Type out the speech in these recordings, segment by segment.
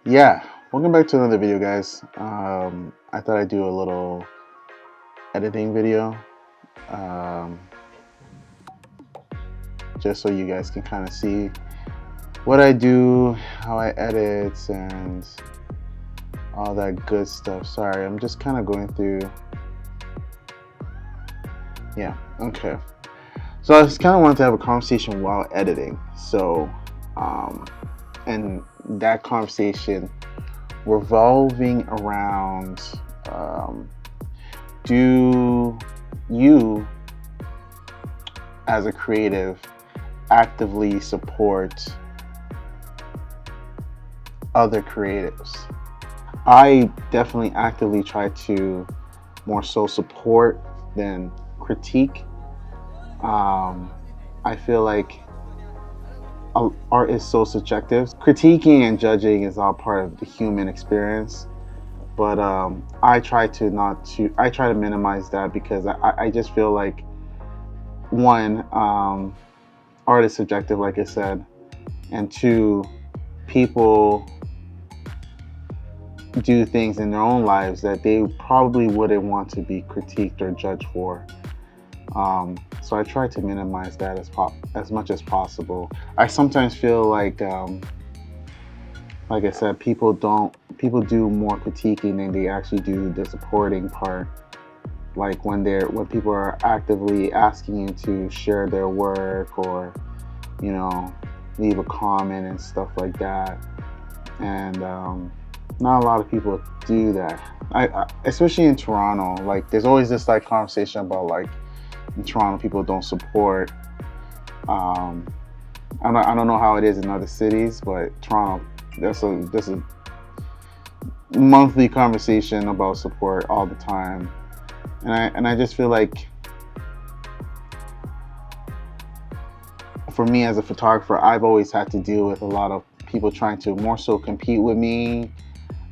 Yeah, welcome back to another video, guys. I thought I'd do a little editing video, um, just so you guys can kind of see what I do, how I edit, and all that good stuff. Sorry, I'm just kind of going through. Yeah, okay. So I just kind of wanted to have a conversation while editing. And that conversation revolving around, do you as a creative actively support other creatives? I definitely actively try to more so support than critique. I feel like art is so subjective. Critiquing and judging is all part of the human experience, but I try to minimize that because I just feel like, one, art is subjective, like I said, and two, people do things in their own lives that they probably wouldn't want to be critiqued or judged for. So I try to minimize that as much as possible. I sometimes feel like I said, people do more critiquing than they actually do the supporting part. Like when people are actively asking you to share their work or, leave a comment and stuff like that. And not a lot of people do that. Especially in Toronto, like there's always this like conversation about like in Toronto people don't support. I don't know how it is in other cities, but Toronto, there's a monthly conversation about support all the time, and I just feel like, for me as a photographer, I've always had to deal with a lot of people trying to more so compete with me,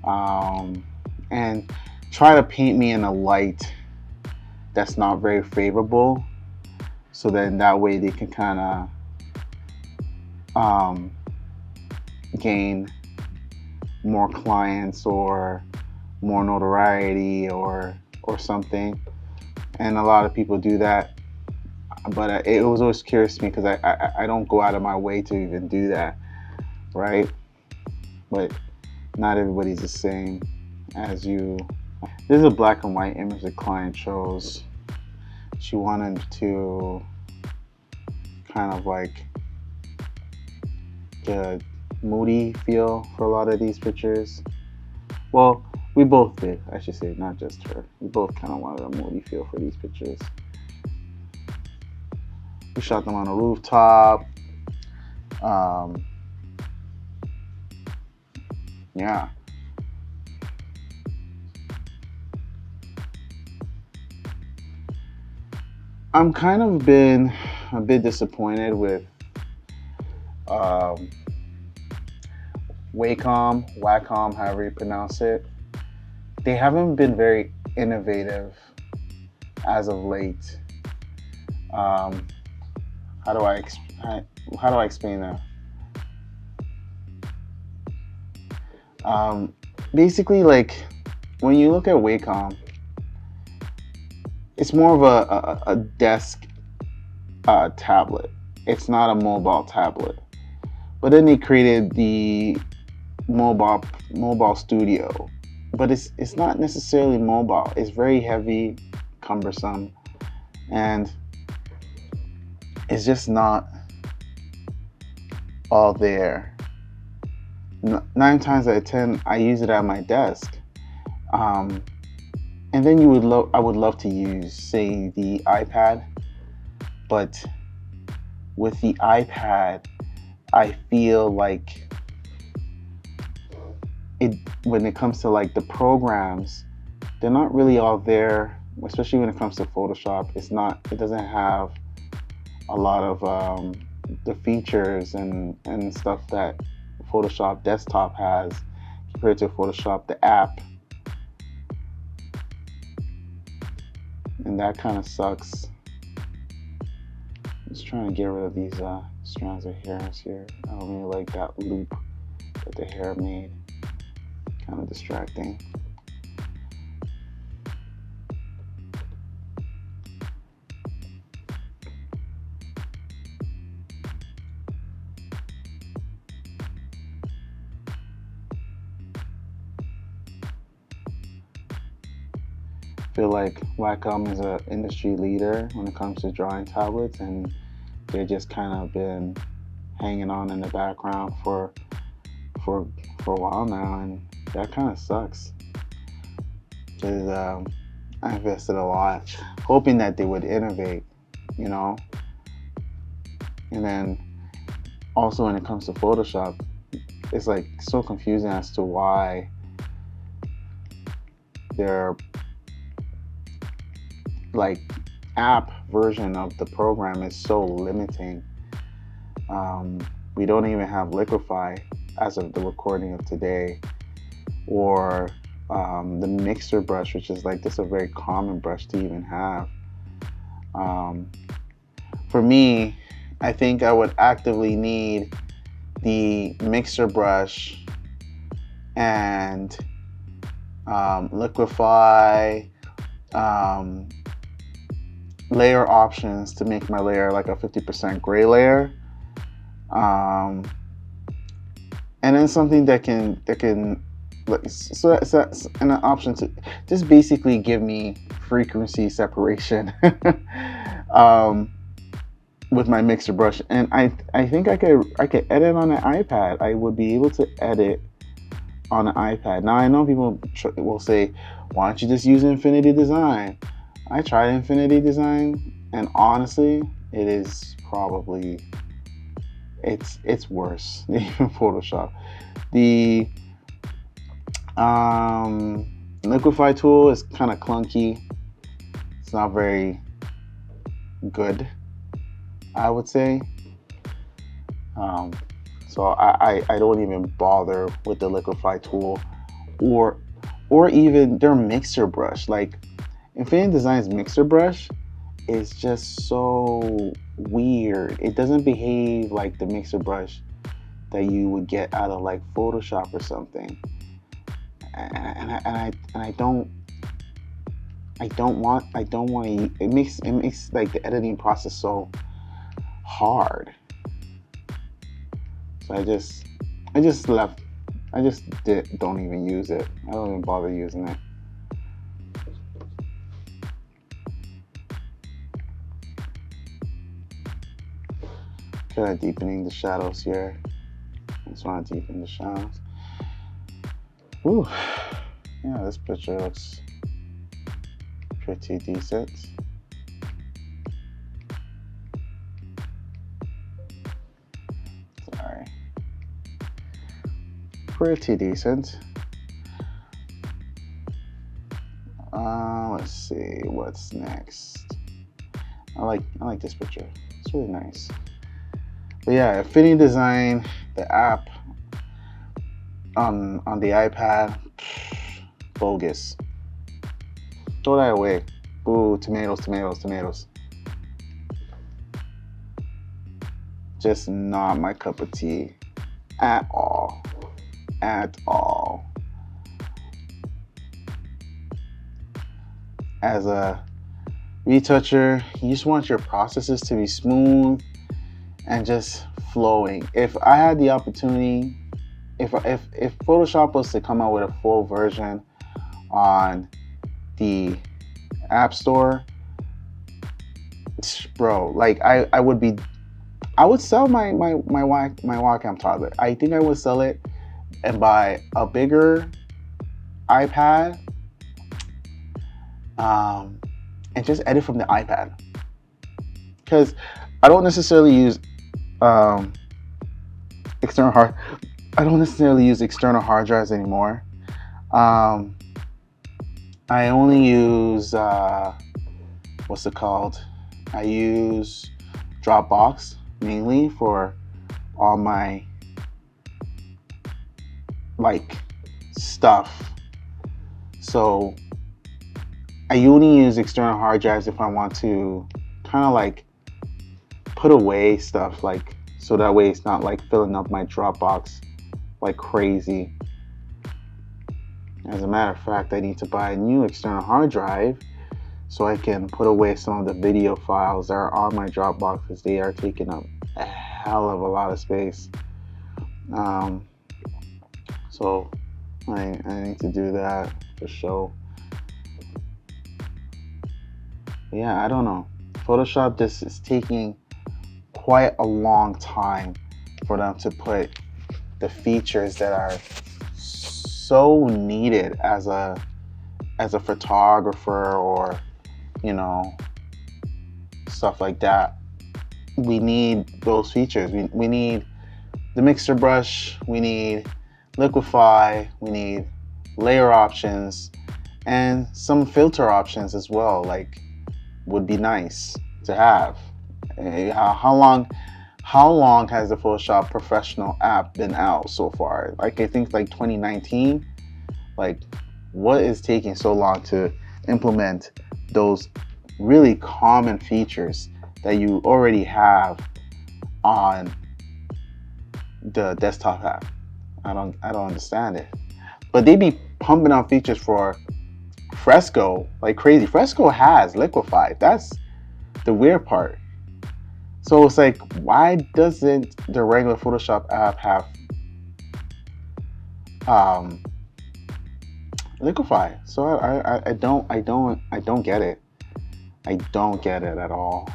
and try to paint me in a light that's not very favorable, so then that way they can kind of gain more clients or more notoriety or something. And a lot of people do that, but it was always curious to me because I don't go out of my way to even do that, right? But not everybody's the same as you. This is a black and white image the client chose. She wanted to kind of like get a moody feel for a lot of these pictures. Well, we both did, I should say, not just her. We both kind of wanted a moody feel for these pictures. We shot them on a rooftop. Yeah. I'm kind of been a bit disappointed with Wacom, however you pronounce it. They haven't been very innovative as of late. How do I explain that? Basically, like when you look at Wacom, it's more of a desk tablet. It's not a mobile tablet. But then they created the mobile studio, but it's not necessarily mobile. It's very heavy, cumbersome, and it's just not all there. 9 times out of 10, I use it at my desk. And then I would love to use, say, the iPad, but with the iPad, I feel like when it comes to like the programs, they're not really all there, especially when it comes to Photoshop. It doesn't have a lot of the features and stuff that Photoshop desktop has compared to Photoshop the app. And that kind of sucks. I'm just trying to get rid of these strands of hairs here. I don't really like that loop that the hair made. kind of distracting. I feel like Wacom is an industry leader when it comes to drawing tablets, and they've just kind of been hanging on in the background for for a while now, and that kind of sucks. Because I invested a lot, hoping that they would innovate, you know. And then also when it comes to Photoshop, it's like so confusing as to why their like app version of the program is so limiting. We don't even have Liquify as of the recording of today, or the mixer brush, which is like just a very common brush to even have. For me, I think I would actively need the mixer brush and Liquify, layer options to make my layer like a 50% gray layer, and then something that can so and an option to just basically give me frequency separation with my mixer brush. And I think I could edit on an iPad. I would be able to edit on an iPad. Now I know people will say, why don't you just use Infinity Design? I tried Infinity Design, and honestly, it is probably it's worse than even Photoshop. The Liquify tool is kind of clunky. It's not very good, I would say. So I don't even bother with the Liquify tool, or even their mixer brush. Like Infinity Design's mixer brush is just so weird. It doesn't behave like the mixer brush that you would get out of like Photoshop or something. And I don't want to. It makes like the editing process so hard. So I just don't even use it. I don't even bother using it. Kind of deepening the shadows here. I just want to deepen the shadows. Ooh, yeah, this picture looks pretty decent. Sorry. Pretty decent. Let's see what's next. I like this picture. It's really nice. But yeah, Infinity Design, the app on the iPad, bogus. Throw that away. Ooh, tomatoes. Just not my cup of tea at all. As a retoucher, you just want your processes to be smooth and just flowing. If I had the opportunity, if Photoshop was to come out with a full version on the App Store, bro, like I would sell my Wacom tablet. I think I would sell it and buy a bigger iPad, and just edit from the iPad. Because I don't necessarily use external hard drives anymore. I only use what's it called? I use Dropbox mainly for all my like stuff. So I only use external hard drives if I want to kind of like put away stuff, like so that way it's not like filling up my Dropbox like crazy. As a matter of fact, I need to buy a new external hard drive so I can put away some of the video files that are on my Dropbox, because they are taking up a hell of a lot of space. So I need to do that for sure. Yeah, I don't know. Photoshop just is taking quite a long time for them to put the features that are so needed as a photographer, or stuff like that. We need those features. We need the mixer brush, we need liquify, we need layer options, and some filter options as well, like would be nice to have. How long has the Photoshop Professional app been out so far? Like, I think like 2019. Like, what is taking so long to implement those really common features that you already have on the desktop app? I don't understand it. But they be pumping out features for Fresco like crazy. Fresco has liquefied. That's the weird part. So it's like, why doesn't the regular Photoshop app have liquefy? So I don't get it. I don't get it at all.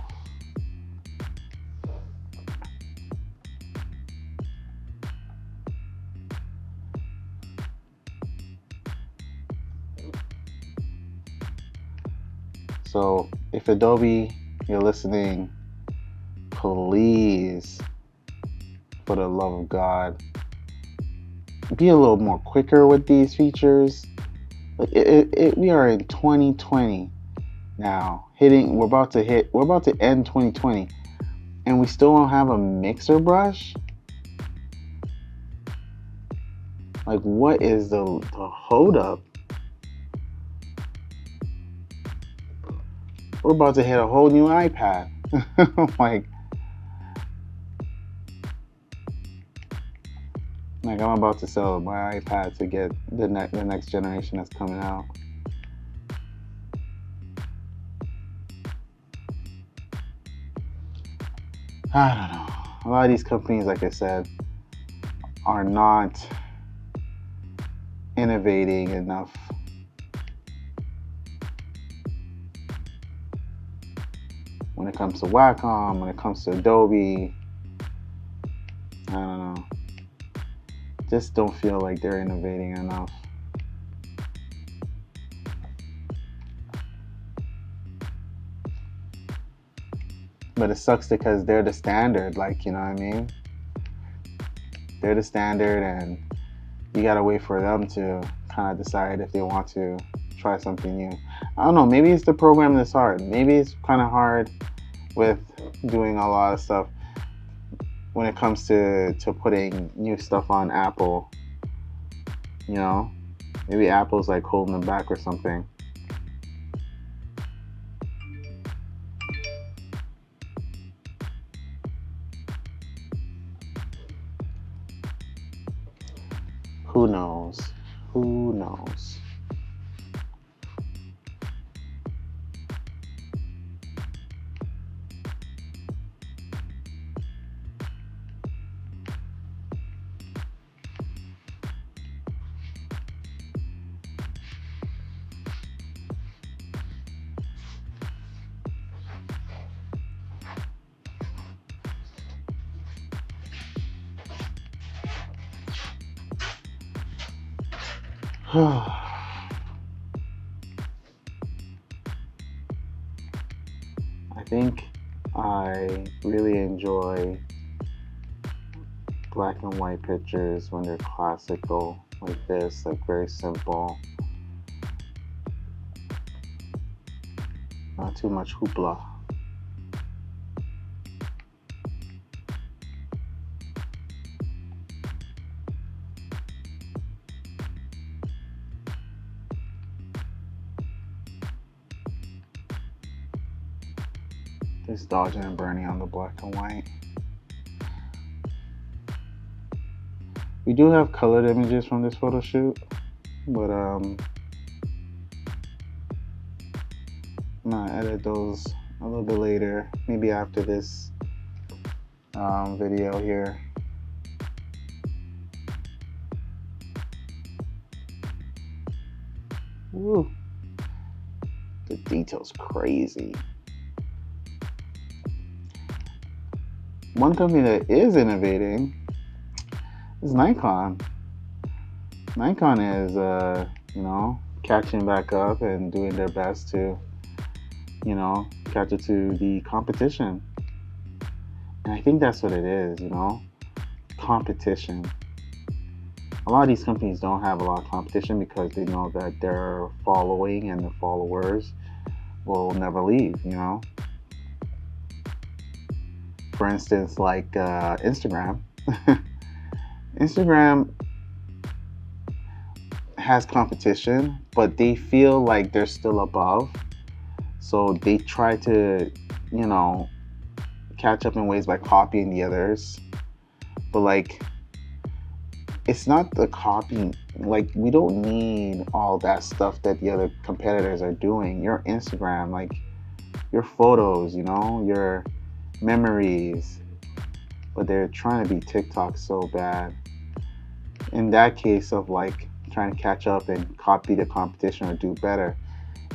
So if Adobe, you're listening, please, for the love of God, be a little more quicker with these features. We are in 2020 now. We're about to end 2020, and we still don't have a mixer brush. Like, what is the hold up? We're about to hit a whole new iPad. like I'm about to sell my iPad to get the next generation that's coming out. I don't know. A lot of these companies, like I said, are not innovating enough. When it comes to Wacom, when it comes to Adobe, I don't know. Just don't feel like they're innovating enough. But it sucks because they're the standard, like, you know what I mean? They're the standard, and you gotta wait for them to kind of decide if they want to try something new. I don't know, maybe it's the program that's hard. Maybe it's kind of hard with doing a lot of stuff when it comes to putting new stuff on Apple. Maybe Apple's like holding them back or something. Who knows? Who knows? I think I really enjoy black and white pictures when they're classical like this, like very simple. Not too much hoopla. Just dodging and burning on the black and white. We do have colored images from this photo shoot. But I'm gonna edit those a little bit later, maybe after this video here. Woo. The detail's crazy. One company that is innovating is Nikon. Nikon is, catching back up and doing their best to, catch up to the competition. And I think that's what it is, competition. A lot of these companies don't have a lot of competition because they know that their following and the followers will never leave, For instance, like Instagram. Instagram has competition, but they feel like they're still above. So they try to, catch up in ways by copying the others. But like, it's not the copying. Like, we don't need all that stuff that the other competitors are doing. Your Instagram, like your photos, your memories. But they're trying to be TikTok so bad. In that case of like trying to catch up and copy the competition or do better,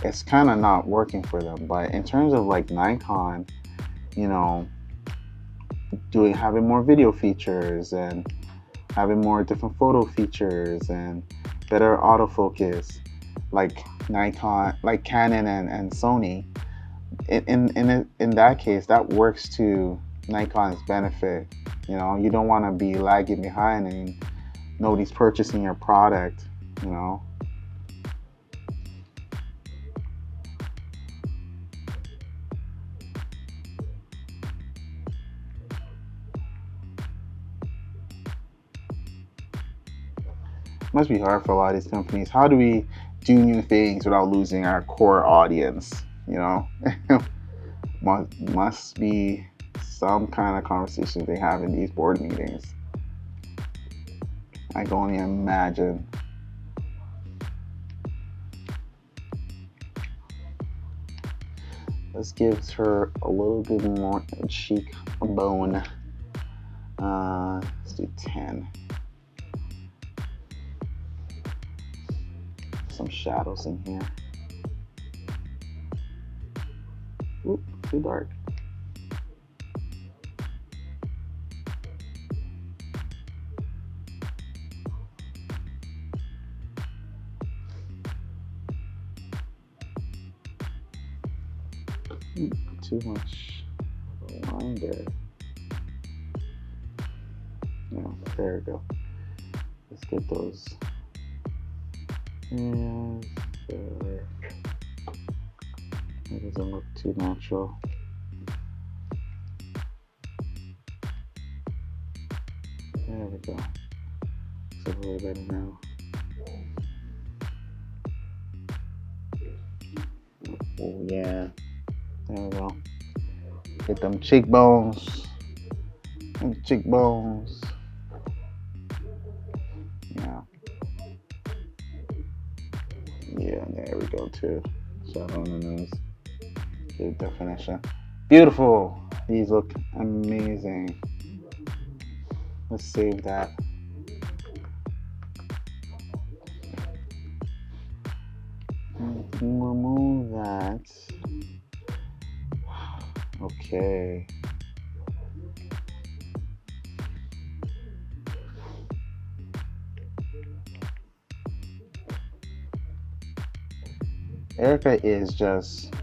it's kind of not working for them. But in terms of like Nikon, having more video features and having more different photo features and better autofocus, like Nikon, like Canon and Sony, in that case, that works to Nikon's benefit. You don't want to be lagging behind and nobody's purchasing your product, Must be hard for a lot of these companies. How do we do new things without losing our core audience? Must be some kind of conversation they have in these board meetings. I can only imagine. Let's give her a little bit more cheekbone. Let's do 10. Some shadows in here. Oop, too dark. Too much line there. No, there we go. Let's get those. And it doesn't look too natural. There we go. Looks a little better now. Oh yeah. There we go. Get them cheekbones. Cheekbones. Yeah. Yeah, there we go too. Shadow on the nose. Good definition. Beautiful. These look amazing. Let's save that. Remove that. Okay. Erica is just,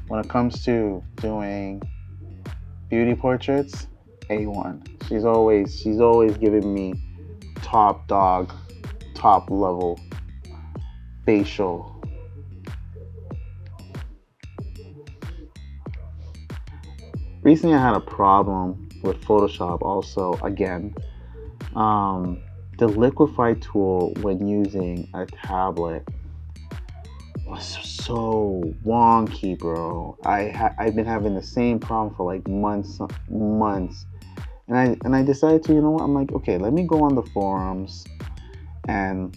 when it comes to doing beauty portraits, A1. She's always giving me top dog, top level facial. Recently I had a problem with Photoshop also, again. The liquify tool when using a tablet was so wonky, bro. I've been having the same problem for like months. And I decided to, I'm like, okay, let me go on the forums and,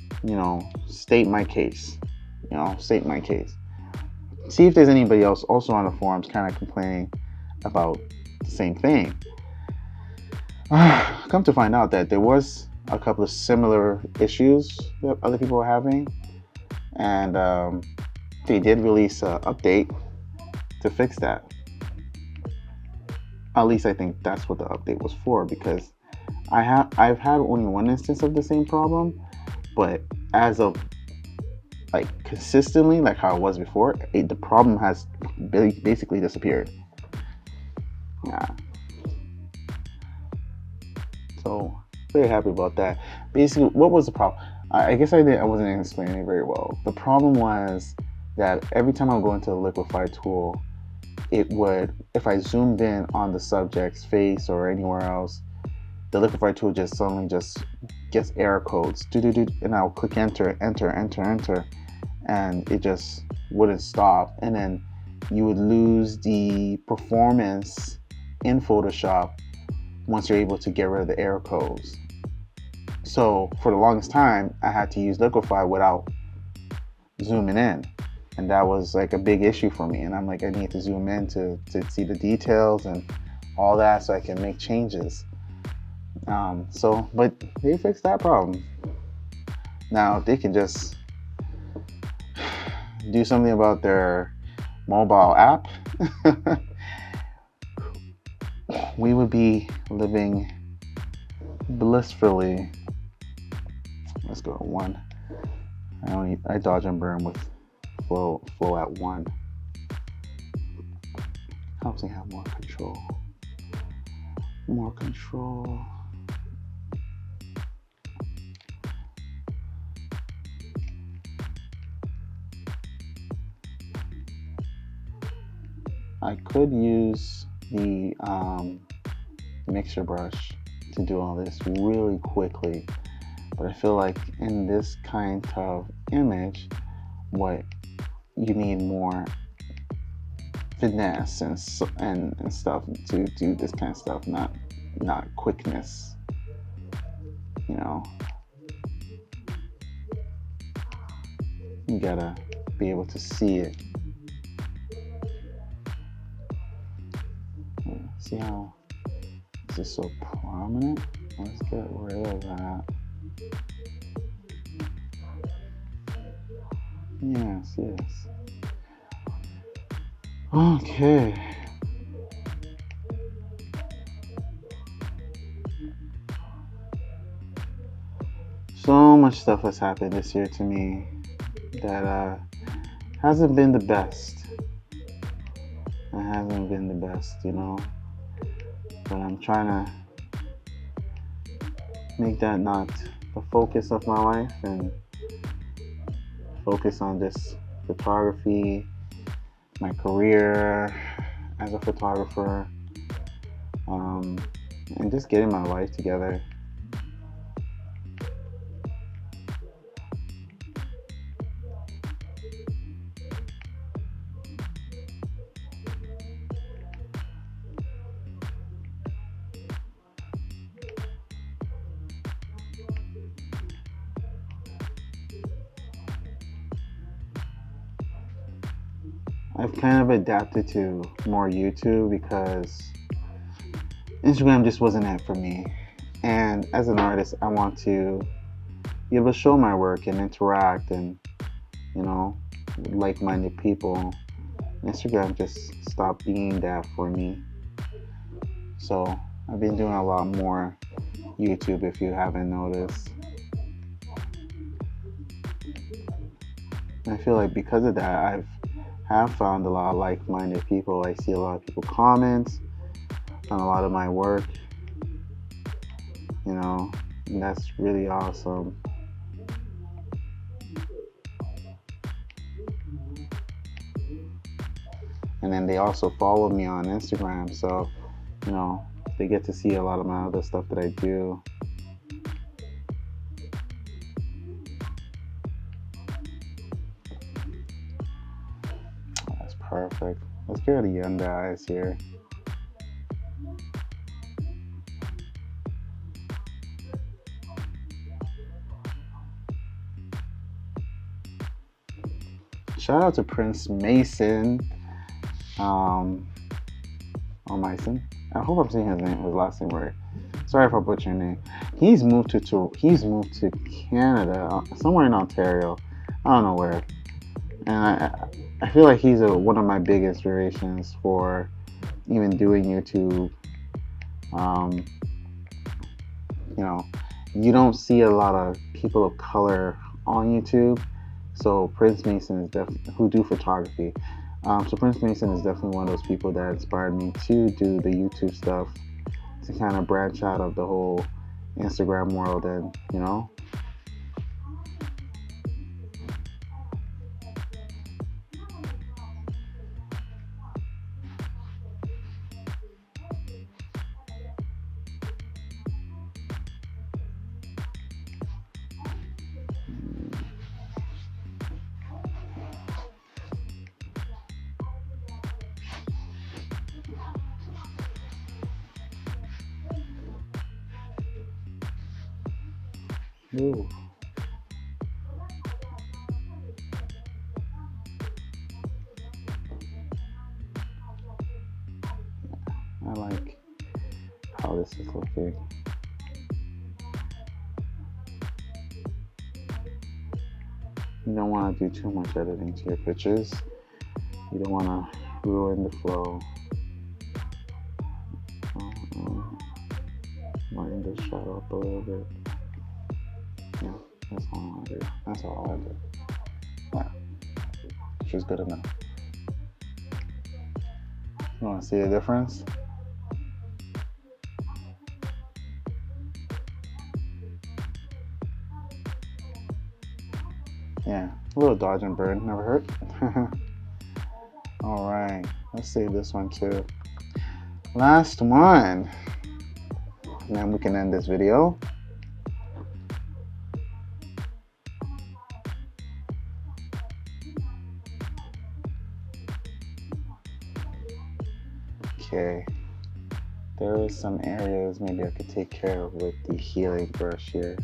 state my case. State my case. See if there's anybody else also on the forums kind of complaining about the same thing. Come to find out that there was a couple of similar issues that other people were having, and they did release an update to fix that. At least I think that's what the update was for, because I've had only one instance of the same problem, but as of consistently, like how it was before, the problem has basically disappeared. Yeah. So very happy about that. Basically, what was the problem? I guess I wasn't explaining it very well. The problem was that every time I would go into the liquify tool, it would, if I zoomed in on the subject's face or anywhere else, the liquify tool just suddenly gets error codes, and I'll click enter, and it just wouldn't stop. And then you would lose the performance in Photoshop once you're able to get rid of the error codes. So for the longest time, I had to use liquify without zooming in, and that was like a big issue for me. And I'm like, I need to zoom in to see the details and all that so I can make changes. But they fixed that problem. Now they can just do something about their mobile app. We would be living blissfully. Let's go to 1. I dodge and burn with flow at 1. Helps me have more control. More control. I could use the mixer brush to do all this really quickly, but I feel like in this kind of image, what you need more finesse and stuff to do this kind of stuff, not quickness. You gotta be able to see it. See how this is so prominent? Let's get rid of that. Yes. Okay. So much stuff has happened this year to me that hasn't been the best. It hasn't been the best, but I'm trying to make that not the focus of my life and focus on this photography, my career as a photographer, and just getting my life together. I've kind of adapted to more YouTube because Instagram just wasn't it for me. And as an artist, I want to be able to show my work and interact and, with like-minded people. Instagram just stopped being that for me. So I've been doing a lot more YouTube, if you haven't noticed. And I feel like because of that, I have found a lot of like-minded people. I see a lot of people comment on a lot of my work, and that's really awesome. And then they also follow me on Instagram, so they get to see a lot of my other stuff that I do. Perfect. Let's get rid of the under eyes here. shout out to Prince Mason, or Mason. I hope I'm saying his last name right. Sorry if I butchered your name. He's moved to Canada, somewhere in Ontario. I don't know where. And I feel like he's one of my big inspirations for even doing YouTube. You know, you don't see a lot of people of color on YouTube. So Prince Mason is definitely, who do photography. So Prince Mason is definitely one of those people that inspired me to do the YouTube stuff, to kind of branch out of the whole Instagram world, and you know. Ooh. I like how this is looking. You don't want to do too much editing to your pictures. You don't want to ruin the flow. Lighten the shadow up a little bit. Yeah, that's all I want to do. That's all I do. Yeah, she's good enough. You want to see the difference? Yeah, a little dodge and burn, never hurt. All right, let's save this one too. Last one, and then we can end this video. Okay, there is some areas maybe I could take care of with the healing brush here.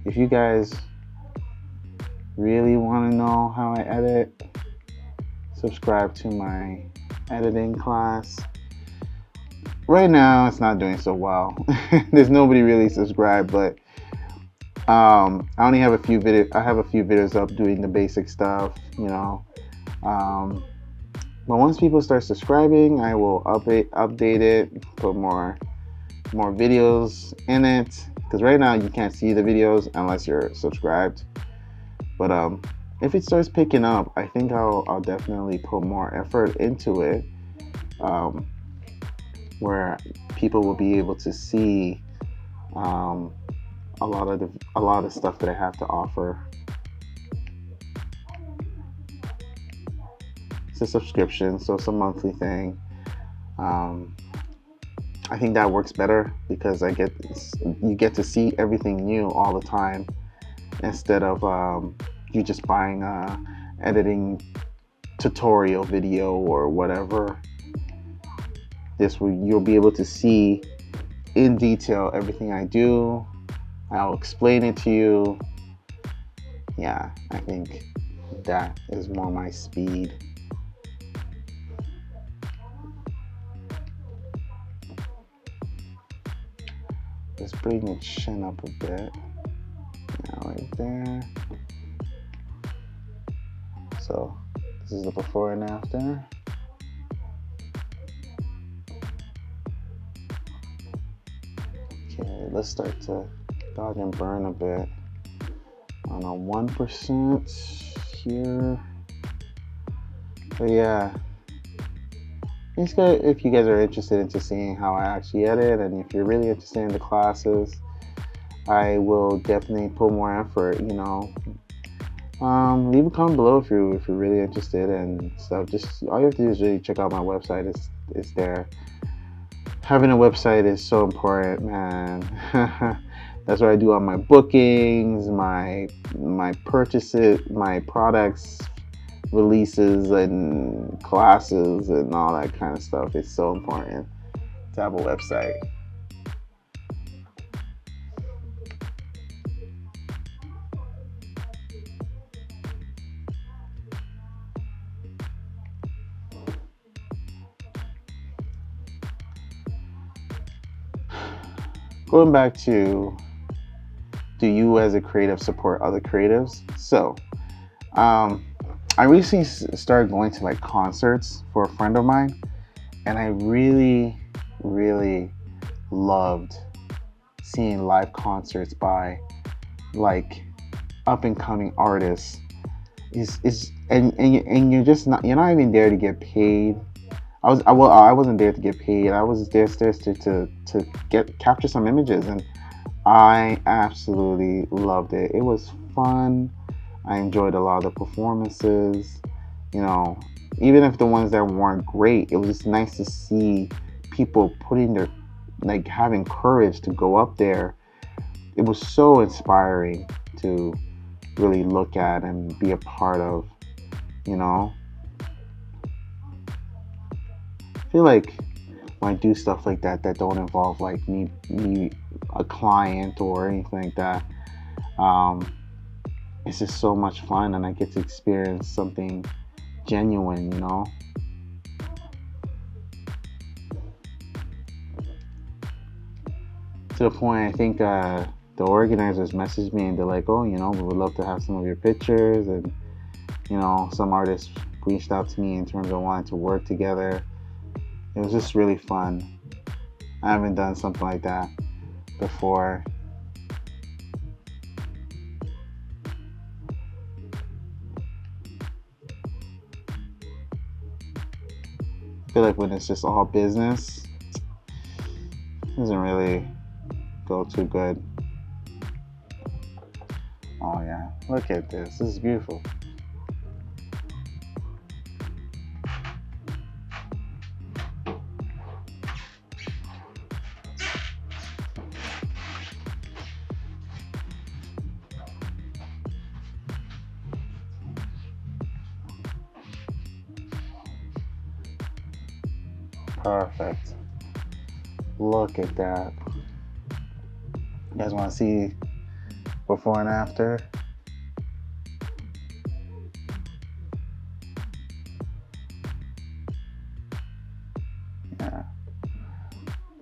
If you guys really want to know how I edit, subscribe to my editing class. Right now it's not doing so well. There's nobody really subscribed, but I only have a few videos. I have a few videos up doing the basic stuff, you know. But once people start subscribing, I will update it, put more videos in it. Because right now you can't see the videos unless you're subscribed. But if it starts picking up, I think I'll definitely put more effort into it, where people will be able to see a lot of stuff that I have to offer. It's a subscription, so it's a monthly thing. I think that works better because you get to see everything new all the time, instead of you just buying a editing tutorial video or whatever. You'll be able to see in detail everything I do. I'll explain it to you. Yeah, I think that is more my speed. Let's bring the chin up a bit. Yeah, right there. So this is the before and after. Okay, let's start to dodge and burn a bit on a 1% here. But yeah, basically, if you guys are interested into seeing how I actually edit, and if you're really interested in the classes, I will definitely put more effort, you know. Leave a comment below if you're really interested and stuff. Just all you have to do is really check out my website. It's there. Having a website is so important, man. That's where I do all my bookings, my purchases, my products, releases, and classes, and all that kind of stuff. It's so important to have a website. going back to, do you as a creative support other creatives? So, I recently started going to like concerts for a friend of mine, and I really, really loved seeing live concerts by like up and coming artists. And you're not even there to get paid. I wasn't there to get paid. I was there just to get capture some images, and I absolutely loved it. It was fun. I enjoyed a lot of the performances. You know, even if the ones that weren't great, it was just nice to see people putting their, like, having courage to go up there. It was so inspiring to really look at and be a part of, you know. I feel like when I do stuff like that that don't involve like me a client or anything like that, it's just so much fun, and I get to experience something genuine, you know. To the point, I think the organizers messaged me and they're like, oh, you know, we would love to have some of your pictures, and you know, some artists reached out to me in terms of wanting to work together. It was just really fun. I haven't done something like that before. I feel like when it's just all business, it doesn't really go too good. Oh yeah, look at this. This is beautiful. Perfect. Look at that. You guys want to see before and after?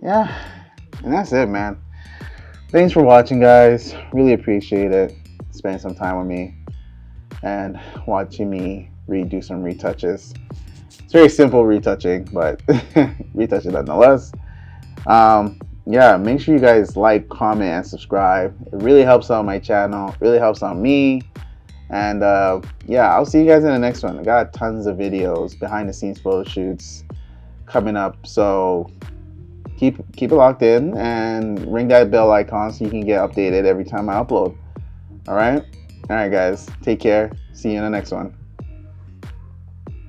Yeah, and that's it, man. Thanks for watching, guys. Really appreciate it. Spending some time with me and watching me redo some retouches. It's very simple retouching, but retouching nonetheless. Yeah, make sure you guys like, comment, and subscribe. It really helps out my channel. Really helps out me. And yeah, I'll see you guys in the next one. I got tons of videos, behind the scenes photo shoots coming up. So keep it locked in and ring that bell icon so you can get updated every time I upload. All right, guys. Take care. See you in the next one.